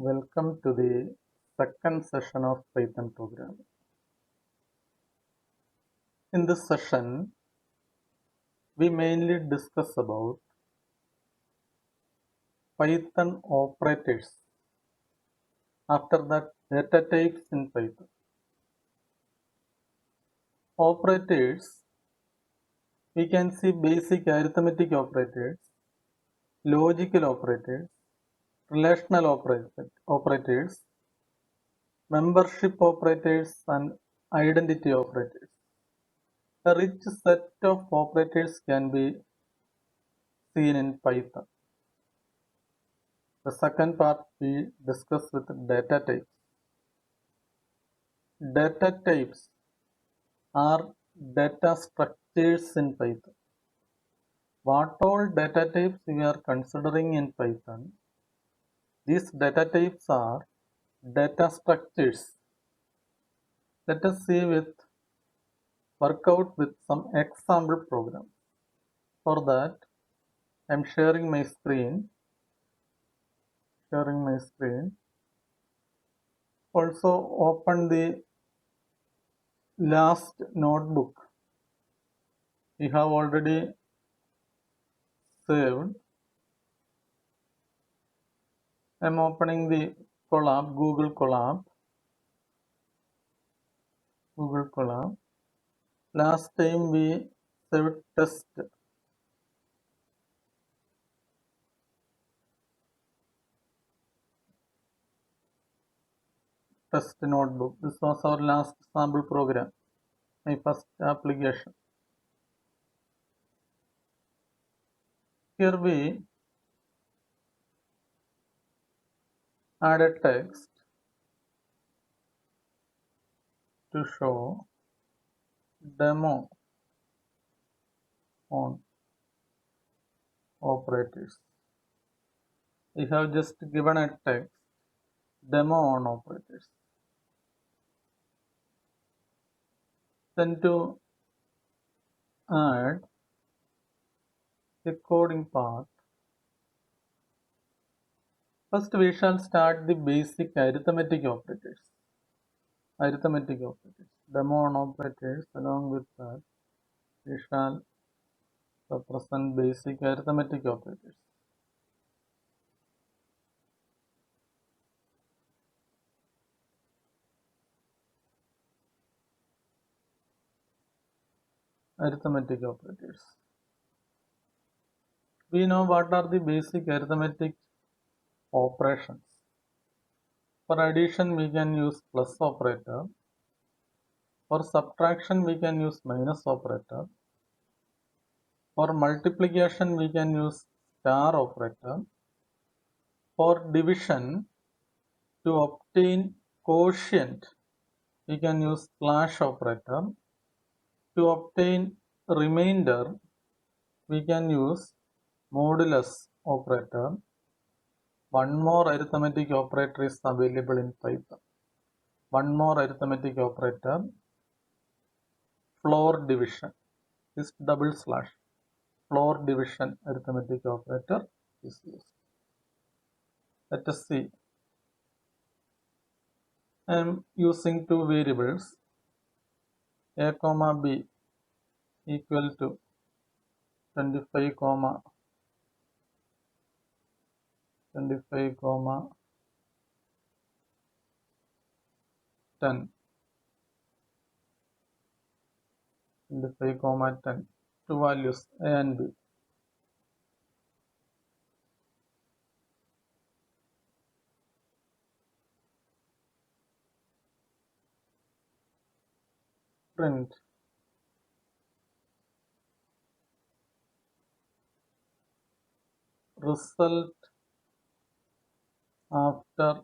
Welcome to the second session of Python programming. In this session, we mainly discuss about Python operators. After that, data types in Python. Operators, we can see basic arithmetic operators, logical operators, relational operators, membership operators, and identity operators. A rich set of operators can be seen in Python. The second part we discuss with data types. Data types are data structures in Python. What all data types we are considering in Python? These data types are data structures. Let us see work out with some example programs. For that, I am sharing my screen. Also open the last notebook we have already saved. I am opening the Google Colab. Last time we saved test notebook. This was our last sample program, my first application. Here we add a text to show demo on operators. We have just given a text demo on operators. Then to add the coding part, first we shall start the basic arithmetic operators. Demo on operators. Along with that, we shall represent basic arithmetic operators. We know what are the basic arithmetic operations. For addition, we can use plus operator. For subtraction, we can use minus operator. For multiplication, we can use star operator. For division, to obtain quotient, we can use slash operator. To obtain remainder, we can use modulus operator. One more arithmetic operator is available in Python. Floor division. This double slash. Floor division arithmetic operator is used. Let us see. I am using two variables, a comma b equal to 25 comma 10, two values a and b. Print result after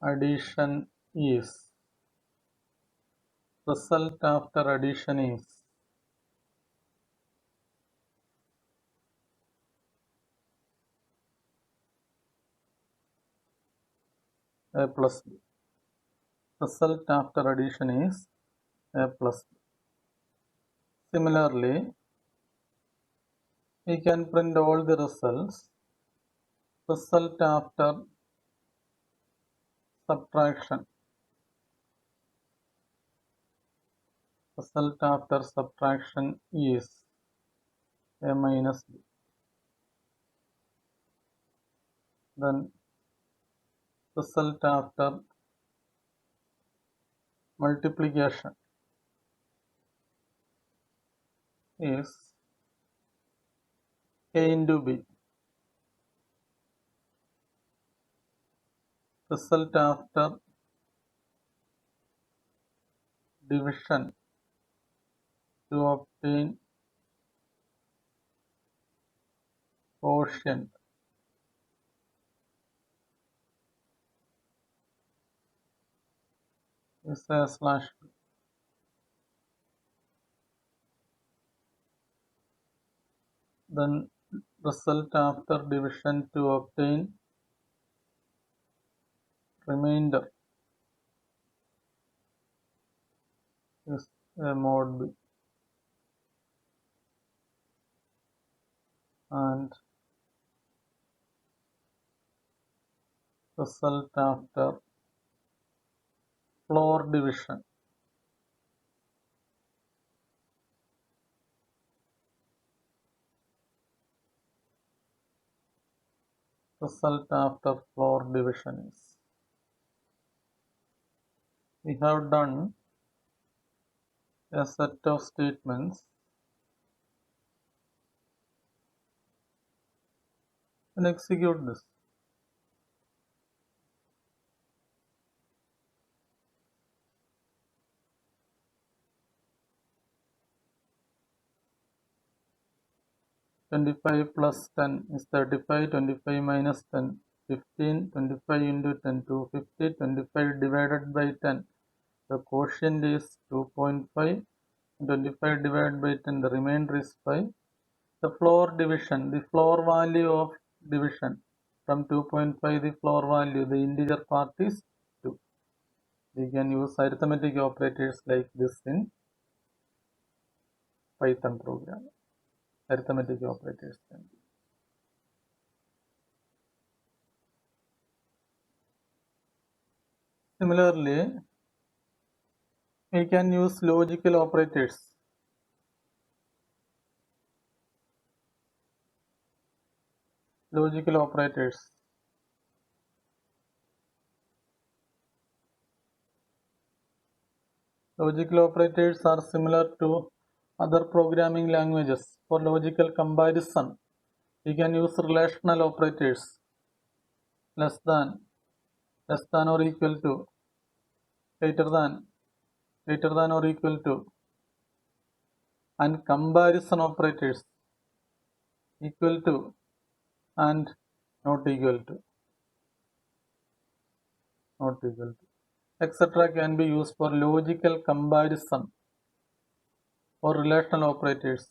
addition is a plus b. Result after addition is a plus b. Similarly, we can print all the results. Result after subtraction. Result after subtraction is a minus b. Then result after multiplication is a into b. Result after division to obtain quotient is a slash b. Then result after division to obtain remainder is a mod b. And result after floor division is we have done a set of statements and execute this. "25 plus 10 is 35, 25 minus 10, 15, 25 into 10, 250, 25 divided by 10. The quotient is 2.5, 25 divided by 10, the remainder is 5. The floor division, the floor value of division from 2.5, the floor value, the integer part is 2. We can use arithmetic operators like this in Python program. Arithmetic operators. Similarly, we can use logical operators. Logical operators. Logical operators are similar to other programming languages. For logical comparison, we can use relational operators. Less than or equal to, greater than or equal to, and comparison operators, equal to and not equal to, etc. can be used for logical comparison or relational operators.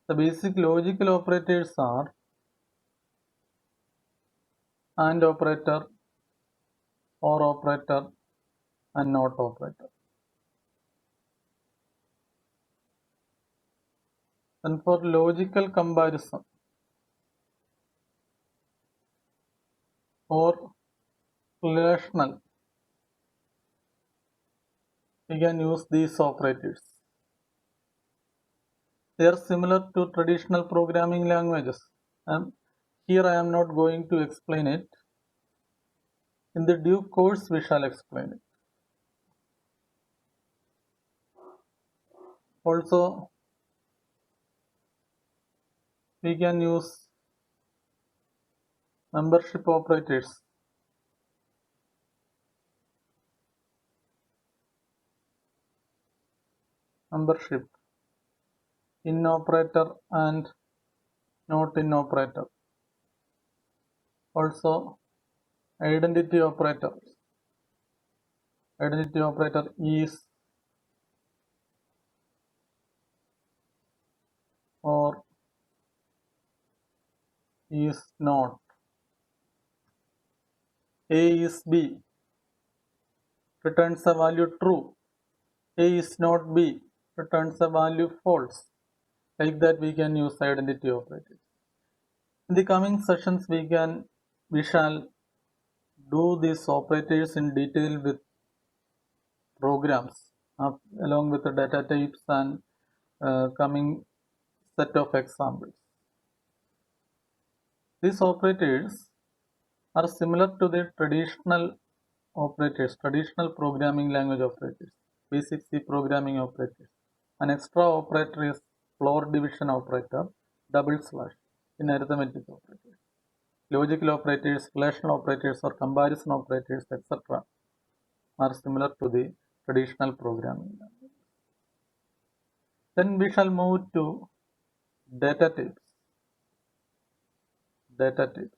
The basic logical operators are AND operator, OR operator, and NOT operator. And for logical comparison or relational, we can use these operators. They are similar to traditional programming languages. And here I am not going to explain it. In the due course, we shall explain it. Also, we can use membership operators. Membership, in operator and not in operator. Also, identity operator. Identity operator is or is not. A is B, returns a value true. A is not B, returns a value false. Like that we can use identity operators. In the coming sessions we can we shall do these operators in detail with programs along with the data types and coming set of examples. These operators are similar to the traditional operators, traditional programming language operators, basic C programming operators. An extra operator is floor division operator, double slash in arithmetic operators. Logical operators, relational operators, or comparison operators, etc. are similar to the traditional programming language. Then we shall move to data types. Data types.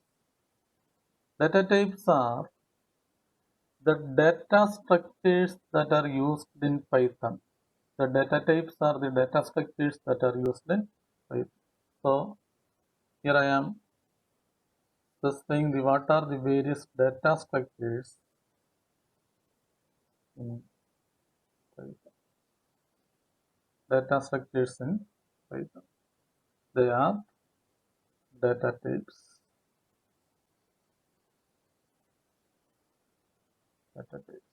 Data types are the data structures that are used in Python. The data types are the data structures that are used in Python. So here I am specifying what are the various data structures in Python. Data structures in Python. They are data types. Data types.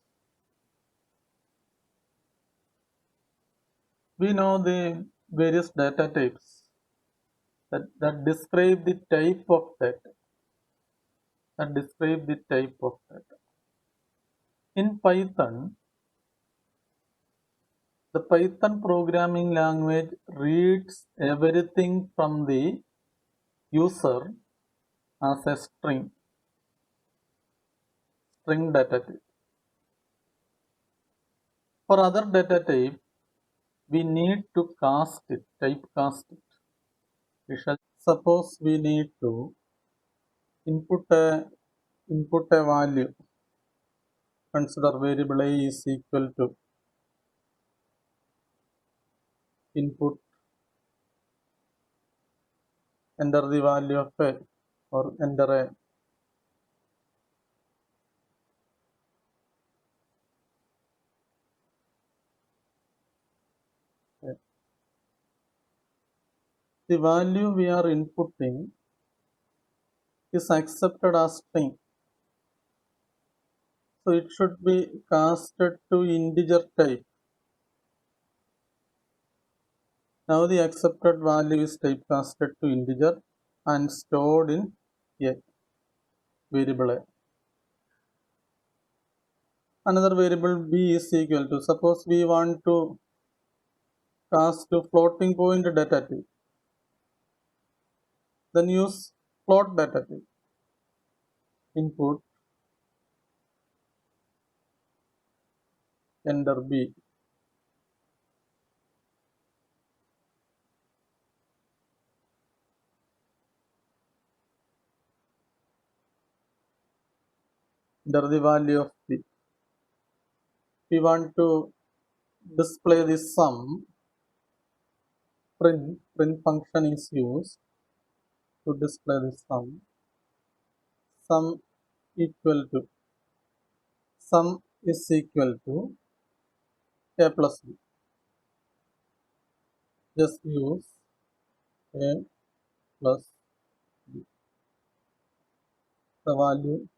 We know the various data types that describe the type of data. That describe the type of data. In Python, the Python programming language reads everything from the user as a string data type. For other data type, we need to cast it, typecast it. We shall suppose we need to input a value. Consider variable a is equal to input, enter the value of a, or enter a. The value we are inputting is accepted as string. So it should be casted to integer type. Now the accepted value is typecasted to integer and stored in a variable a. Another variable b is equal to, suppose we want to cast to floating point data type, then use float data type. Input, enter b. Enter the value of b. We want to display the sum. Print function is used to display the sum. Sum is equal to a plus b. Just use a plus b. The value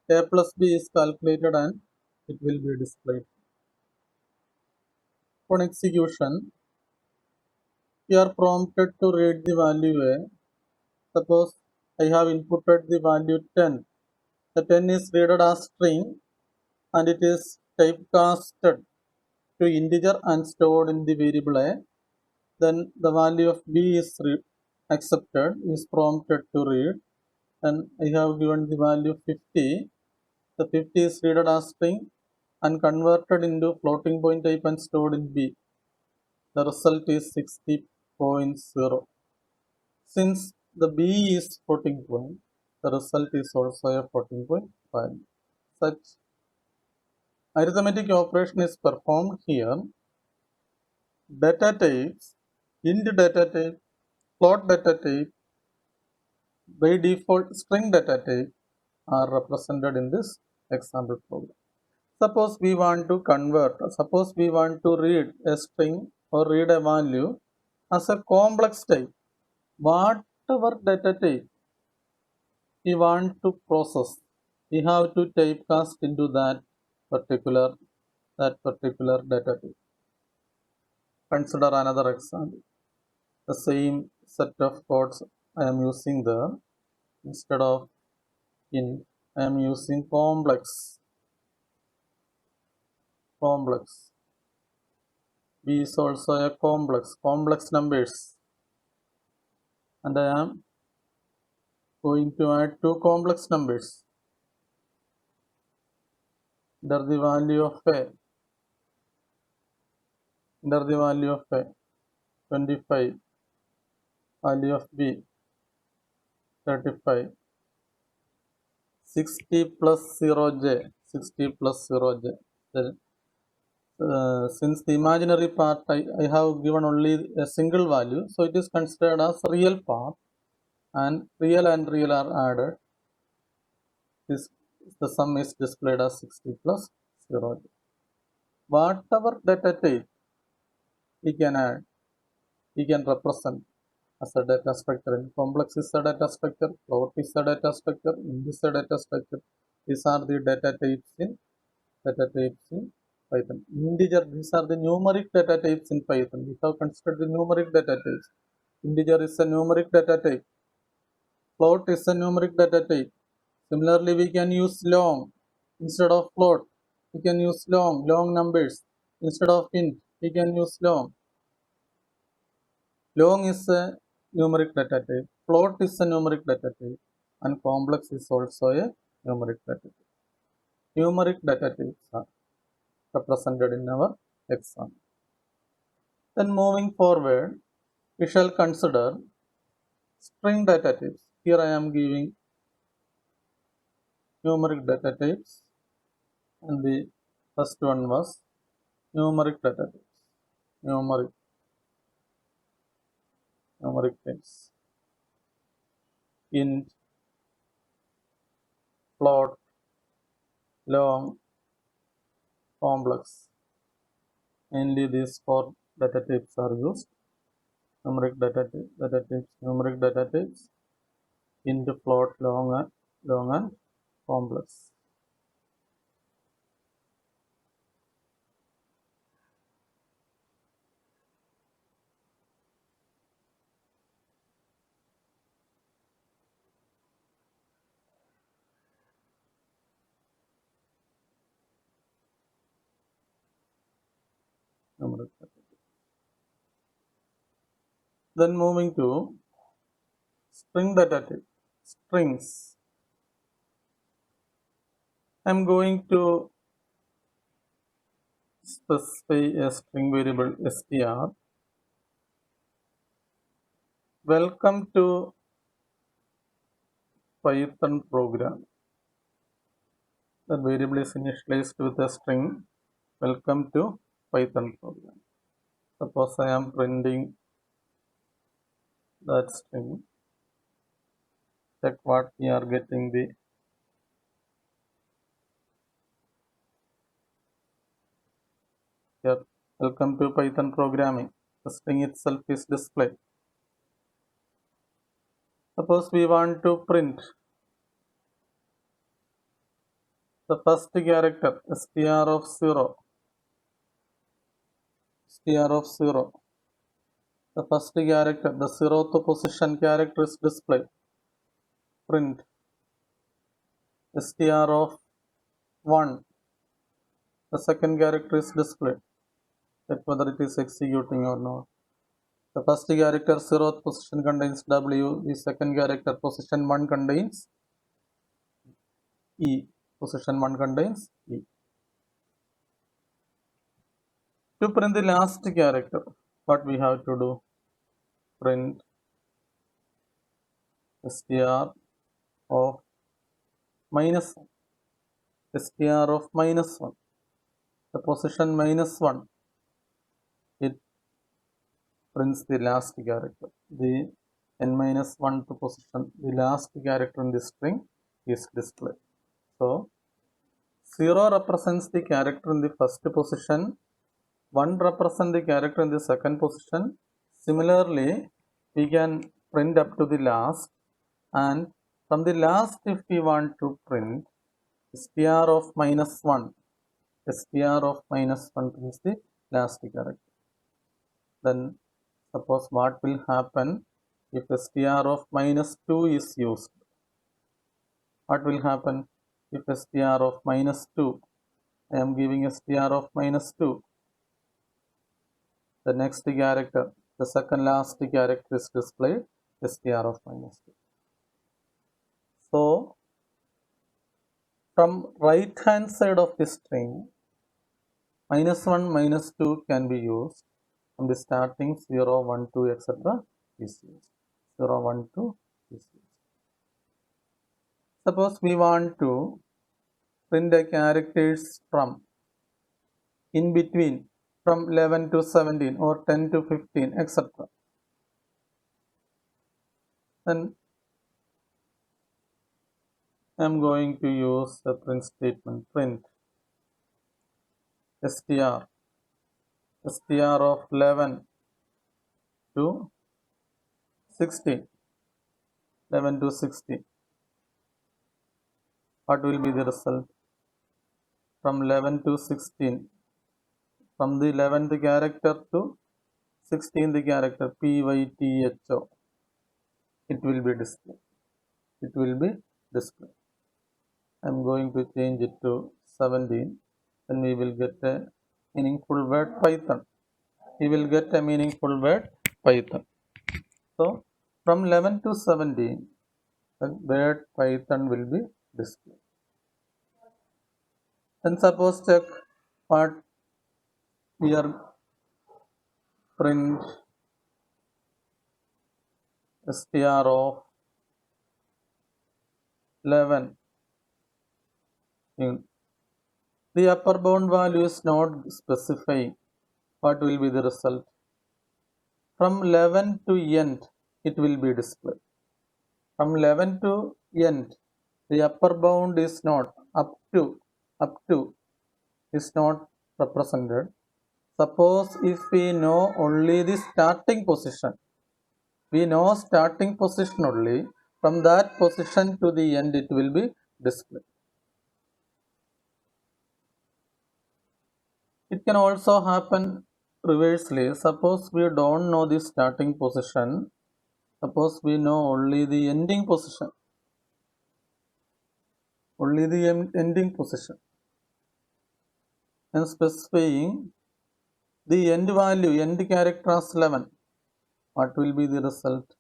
a plus b is calculated and it will be displayed. On execution, we are prompted to read the value a. Suppose I have inputted the value 10. The 10 is read as string and it is typecasted to integer and stored in the variable a. Then the value of b is accepted, is prompted to read, and I have given the value 50. The 50 is read as string and converted into floating point type and stored in b. The result is 60.0. Since the b is floating point, the result is also a floating point value. Such arithmetic operation is performed here. Data types, int data type, float data type, by default string data type are represented in this example program. Suppose we want to read a string or read a value as a complex type. Whatever data type we want to process, we have to typecast into that particular data type. Consider another example. The same set of codes I am using there. Instead of int, I am using complex. B is also a complex numbers, and I am going to add two complex numbers under the value of a, 25, value of b, 35, 60 plus 0j, Then, since the imaginary part I have given only a single value, so it is considered as real part, and real are added. The sum is displayed as 60 plus 0j. Whatever data type we can add, we can represent as a data structure. And complex is a data structure, float is a data structure, int is a data structure. These are the data types in Python. Integer, these are the numeric data types in Python. We have considered the numeric data types. Integer is a numeric data type. Float is a numeric data type. Similarly, we can use long instead of float. We can use long numbers instead of int. We can use long. Long is a numeric data type. Float is a numeric data type, and complex is also a numeric data type. Numeric data types are represented in our example. Then moving forward, we shall consider string data types. Here I am giving numeric data types, and the first one was numeric data types. Numeric types. Int, float, long, complex. Mainly these four data types are used. Numeric data types, int, float, long and complex. Numeric data types. Then moving to string data type, strings. I am going to specify a string variable str. Welcome to Python program. The variable is initialized with a string. Welcome to Python program. Suppose I am printing that string. Check what we are getting the here. Welcome to Python programming. The string itself is displayed. Suppose we want to print the first character str of 0. The first character, the 0th position character is displayed. Print str of 1. The second character is displayed. Check whether it is executing or not. The first character 0th position contains W. The second character position 1 contains E. Position 1 contains E. To print the last character, what we have to do? Print str of -1. str of -1. The position -1. It prints the last character. The n-1th position, the last character in the string is displayed. So 0 represents the character in the first position, 1 represents the character in the second position. Similarly, we can print up to the last, and From the last, if we want to print str of -1, str of -1 is the last character. Then suppose what will happen if str of -2 is used? What will happen if str of -2? I am giving str of -2. The next character, the second last character is displayed str of -2. So from right hand side of the string, -1, -2 can be used. From the starting 0, 1, 2, etc. is used. 0, 1, 2 is used. Suppose we want to print the characters from in between, from 11 to 17 or 10 to 15, etc. Then I am going to use the print statement, print str of 11 to 16, 11 to 16. What will be the result? From 11 to 16, from the 11th character to 16th character, pytho, it will be displayed. It will be displayed. I am going to change it to 17. Then we will get a meaningful word Python. We will get a meaningful word Python. So from 11 to 17, the word Python will be displayed. Then suppose check what we are print str of 11. The upper bound value is not specifying. What will be the result? From 11 to end, it will be displayed. From 11 to end, the upper bound is not up to is not represented. Suppose if we know only the starting position, we know starting position only, from that position to the end it will be displayed. It can also happen reversely. Suppose we don't know the starting position, suppose we know only the ending position, ending position, and specifying the end value, end character as 11. What will be the result?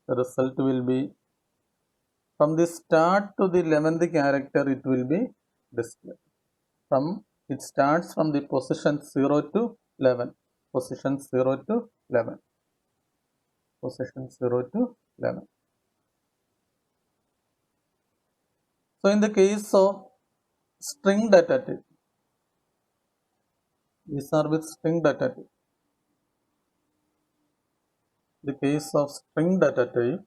The result will be from the start to the 11th character it will be displayed. It starts from the position 0 to 11. Position 0 to 11. Position 0 to 11. So in the case of string data type, these are with string data type. The case of string data type,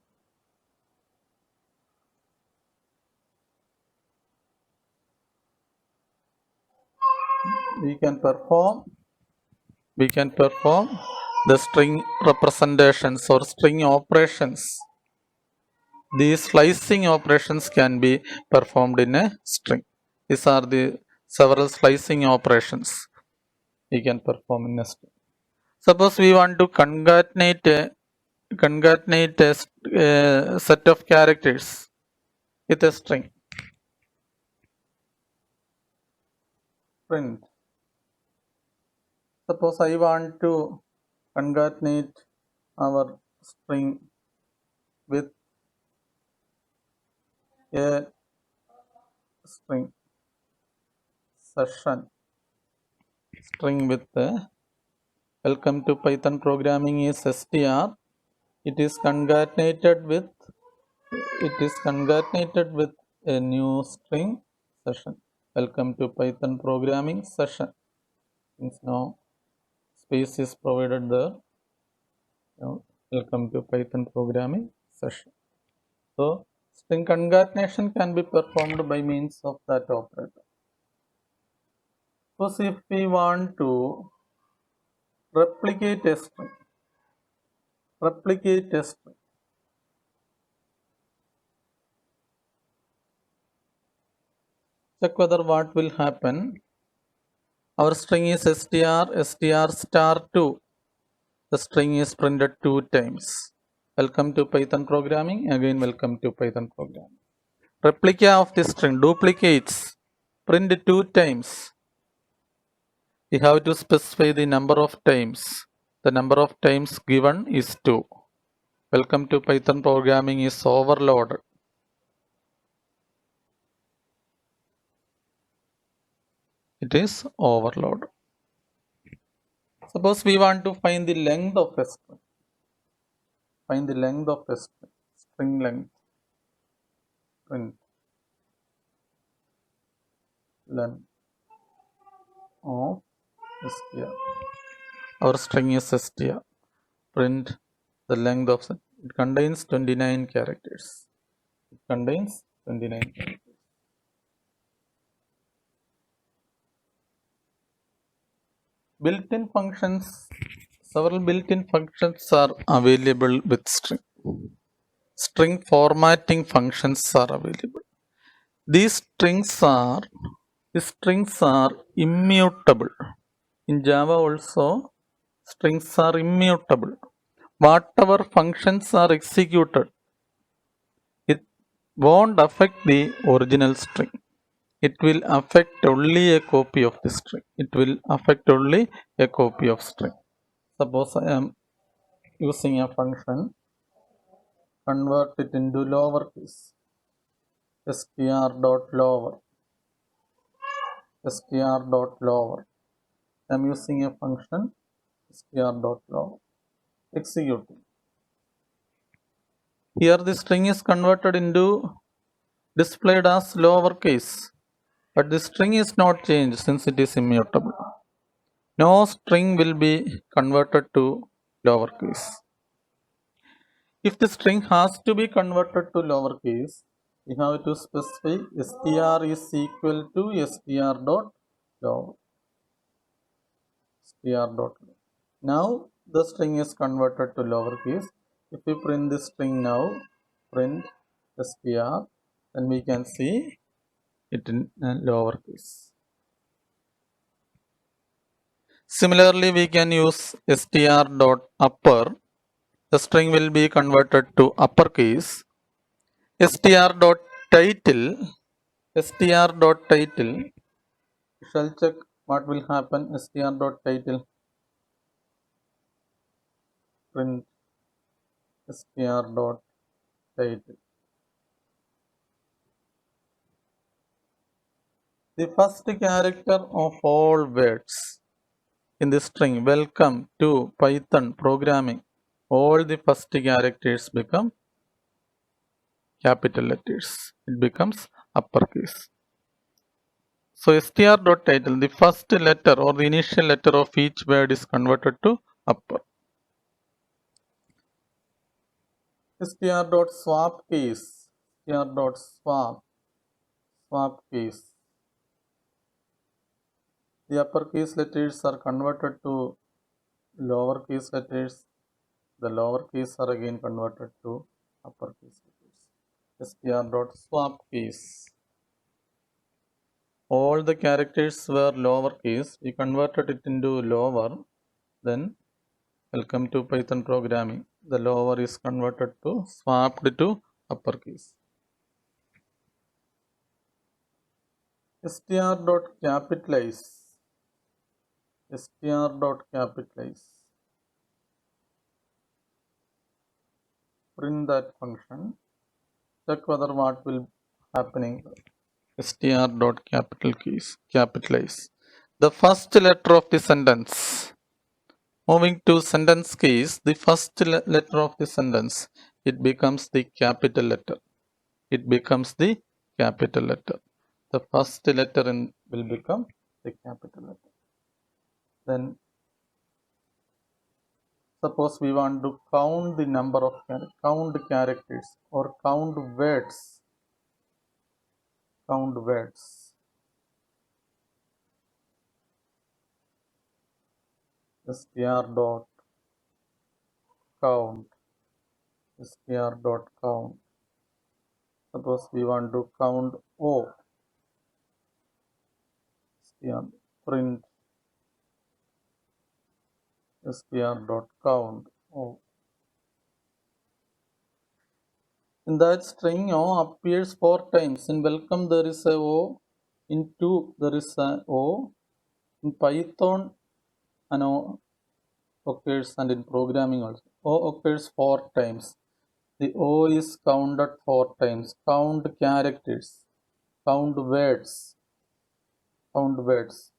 we can perform the string representations or string operations. These slicing operations can be performed in a string. These are the several slicing operations we can perform in a string. Suppose we want to concatenate a set of characters with a string. Print. Suppose I want to concatenate our string with a string session, string with welcome to Python programming is str. It is concatenated with a new string session. Welcome to Python programming session. Since now space is provided there. Now, welcome to Python programming session. So string concatenation can be performed by means of that operator. Suppose if we want to replicate a string, Check whether what will happen. Our string is str star 2. The string is printed 2 times. Welcome to Python programming. Again, welcome to Python programming. Replica of the string, duplicates, print 2 times. We have to specify the number of times. The number of times given is 2. Welcome to Python programming is overloaded. It is overloaded. Suppose we want to find the length of a string. Find the length of a string. String length. Print length of str. Our string is str. Print the length of it. It contains 29 characters. It contains 29 characters. Built-in functions. Several built-in functions are available with string. String formatting functions are available. These strings are immutable. In Java also, strings are immutable. Whatever functions are executed, it won't affect the original string. It will affect only a copy of the string. It will affect only a copy of string. Suppose I am using a function, convert it into lowercase, str.lower. I am using a function str.lower. Executing. Here the string is converted into displayed as lowercase, but the string is not changed since it is immutable. No string will be converted to lowercase. If the string has to be converted to lowercase, we have to specify str is equal to str.lower. Now the string is converted to lowercase. If we print this string now, print str, then we can see it in lowercase. Similarly, we can use str.upper. The string will be converted to uppercase. str.title. We shall check what will happen. str.title. Print str.title. The first character of all words in the string, welcome to Python programming, all the first characters become capital letters. It becomes uppercase. So str.title, the first letter or the initial letter of each word is converted to upper. str.swap case, swap case. The uppercase letters are converted to lowercase letters. The lowercase are again converted to uppercase letters. str.swap case. All the characters were lowercase. We converted it into lower. Then welcome to Python programming. The lower is converted to swapped to uppercase. str.capitalize. str.capitalize. Print that function. Check whether what will happening. str.capitalize. The first letter of the sentence. Moving to sentence case, the first letter of the sentence, it becomes the capital letter. It becomes the capital letter. The first letter will become the capital letter. Then suppose we want to count the number of characters or count words. Count words. str.count. str.count. Suppose we want to count O. str print str.count. Oh. In that string O appears 4 times. In welcome there is a O. In to there is a O. In Python an O occurs, and in programming also. O occurs 4 times. The O is counted 4 times. Count characters. Count words. Count words.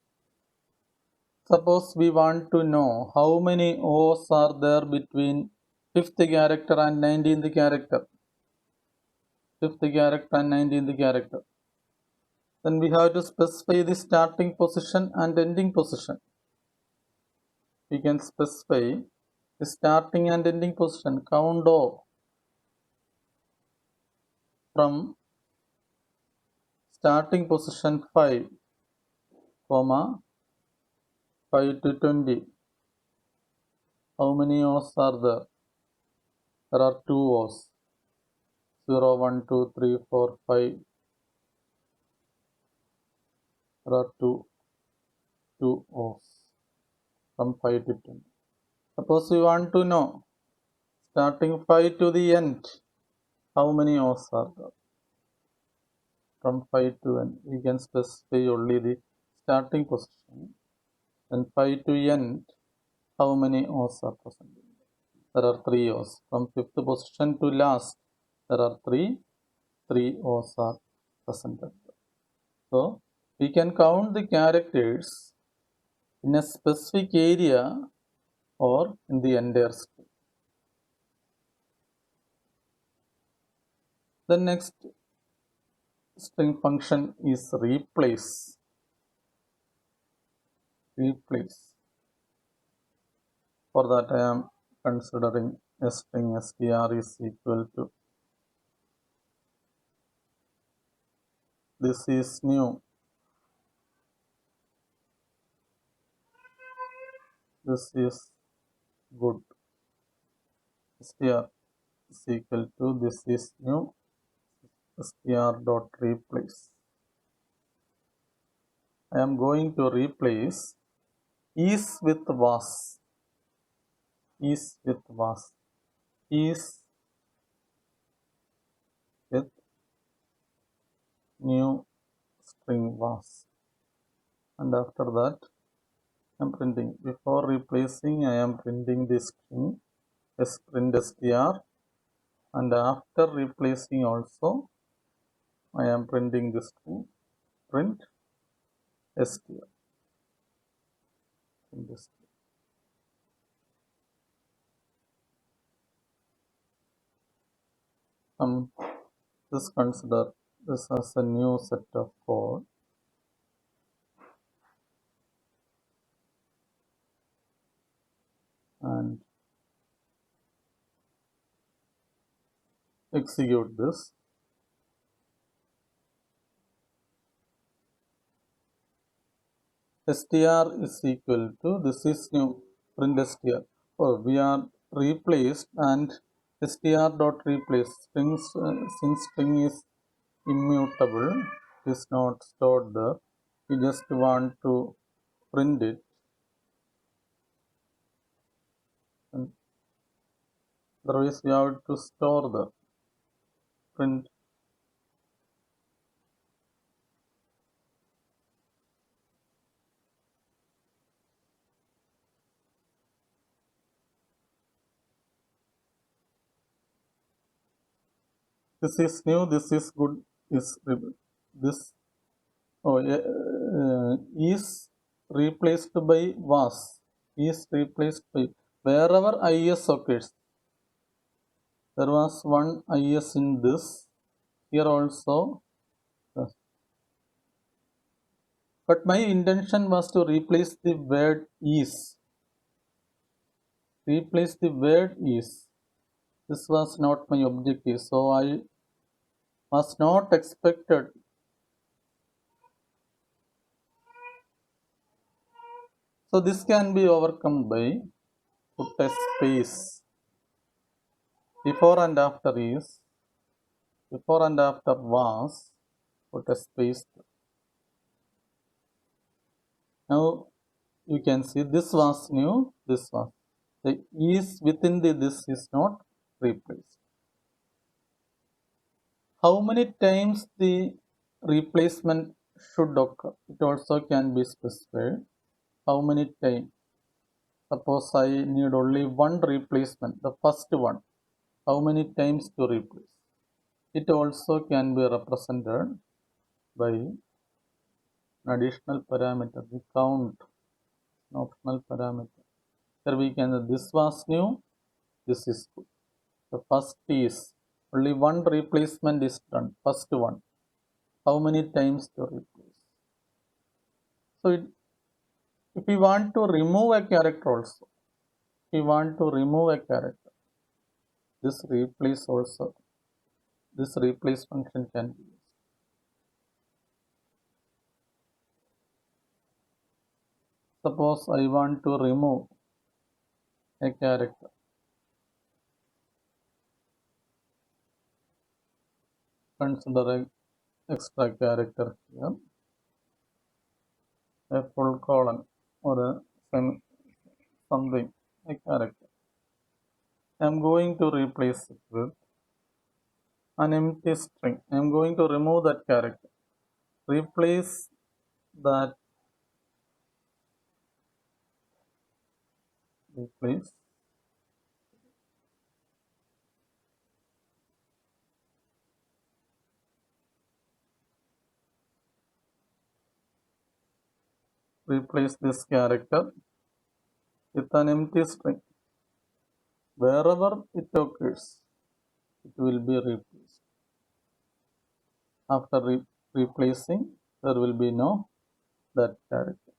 Suppose we want to know how many O's are there between fifth character and 19th character. Fifth character and 19th character. Then we have to specify the starting position and ending position. We can specify the starting and ending position. Count O from starting position 5, 5 to 20. How many O's are there? There are 2 O's. 0, 1, 2, 3, 4, 5. There are two O's from 5 to 20. Suppose we want to know starting 5 to the end, how many O's are there? From 5 to end, we can specify only the starting position. Then 5 to end, how many O's are present? There are 3 O's. From 5th position to last, there are 3 O's are present. So we can count the characters in a specific area or in the entire string. The next string function is replace. Replace. For that I am considering a string str is equal to, this is new, this is good, str is equal to, this is new, str dot replace. I am going to replace is with was. Is with was. Is with new string was. And after that I am printing. Before replacing, I am printing this string as print str, and after replacing also I am printing this string print str. Just consider this as a new set of code. And execute this. Str is equal to, this is new, print str. Oh, we are replaced, and str dot replace strings, since string is immutable, it is not stored there. We just want to print it, and otherwise we have to store the print. This is new, this is good, is this is replaced by was, is replaced by wherever is occurs. There was one is in this, here also, but my intention was to replace the word is. Replace the word is. This was not my objective, so I was not expected. So this can be overcome by put a space. Before and after is, before and after was, put a space. Now you can see this was new, this was. The is within the this is not replaced. How many times the replacement should occur? It also can be specified. How many times? Suppose I need only one replacement, the first one. How many times to replace? It also can be represented by an additional parameter, the count, an optional parameter. Here we can, this was new, this is good. The first is, only one replacement is done, first one. How many times to replace? So if we want to remove a character also, if we want to remove a character, this replace also, this replace function can be used. Suppose I want to remove a character. Consider an extra character here, a full colon or something, a character. I am going to replace it with an empty string. I am going to remove that character. Replace that, replace this character with an empty string. Wherever it occurs, it will be replaced. After replacing, there will be no that character.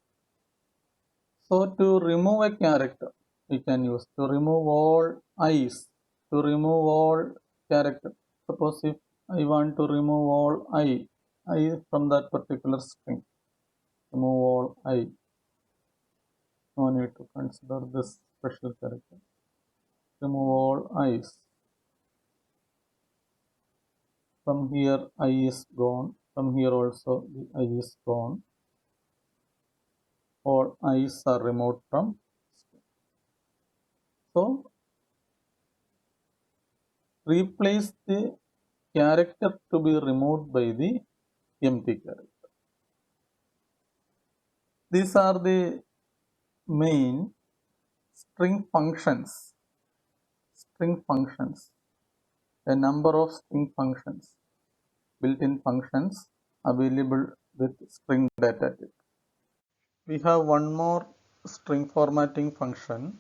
So to remove a character, we can use to remove all i's, to remove all character. Suppose if I want to remove all I from that particular string, remove all I. No need to consider this special character. Remove all i's. From here I is gone. From here also the I is gone. All i's are removed from string. So replace the character to be removed by the empty character. These are the main string functions. String functions. A number of string functions, built-in functions available with string data type. We have one more string formatting function.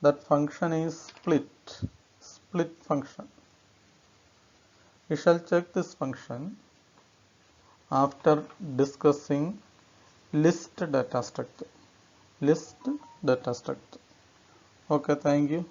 That function is split function. We shall check this function after discussing list data structure. Okay, thank you.